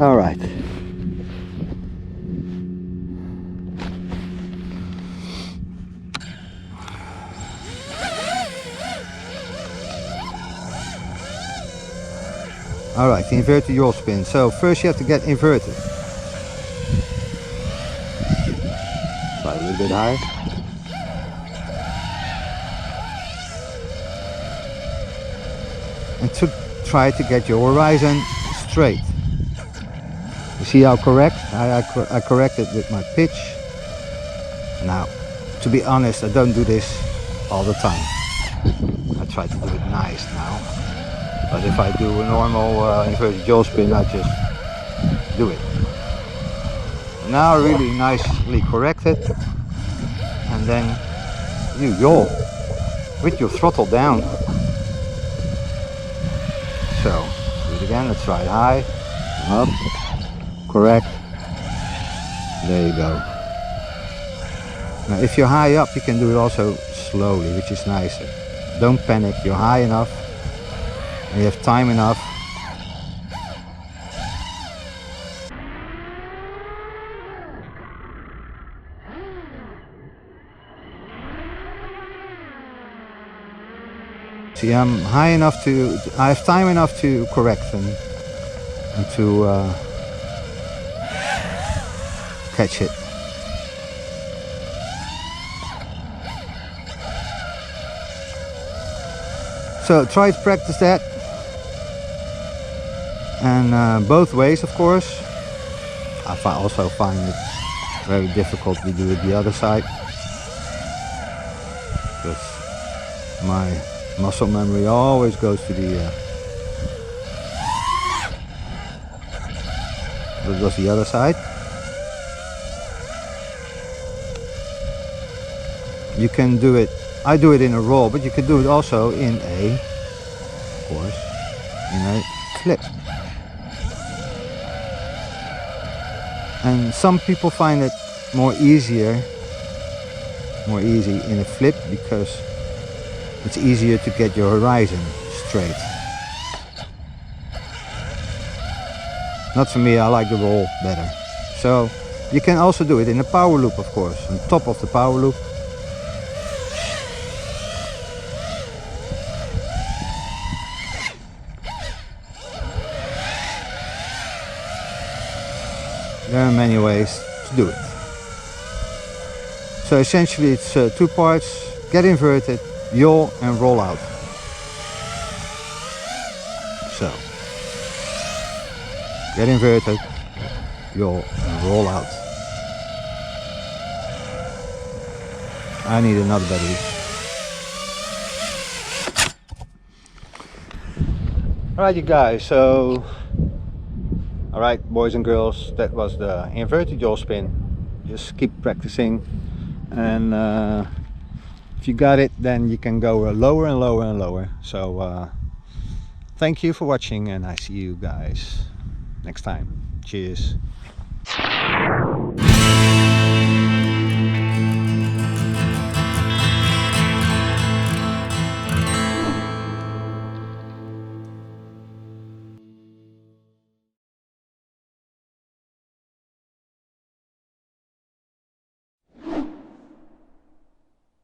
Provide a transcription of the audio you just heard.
All right. All right, the inverted Yawspin. So first you have to get inverted. Fly a little bit higher. And to try to get your horizon straight. You see how correct? I corrected with my pitch. Now, to be honest, I don't do this all the time. I try to do it nice now. But if I do a normal inverted Yawspin, I just do it. Now really nicely corrected. And then you yaw with your throttle down. So, do it again, let's try it high, up, correct, there you go. Now if you're high up, you can do it also slowly, which is nicer. Don't panic, you're high enough, and you have time enough. See, I'm high enough to, I have time enough to correct them and to catch it. So try to practice that, and both ways, of course. I also find it very difficult to do it the other side, because my muscle memory always goes to the that was the other side. You can do it, I do it in a roll, but you can do it also in a, of course, in a flip. And some people find it more easy in a flip, because it's easier to get your horizon straight. Not for me, I like the roll better. So you can also do it in a power loop, of course, on top of the power loop. There are many ways to do it. So essentially it's two parts: get inverted, yaw and roll out. So, get inverted, yaw and roll out. I need another battery. Alright you guys, so alright boys and girls, that was the inverted Yawspin. Just keep practicing, and if you got it, then you can go lower and lower and lower. So thank you for watching, and I see you guys next time. Cheers.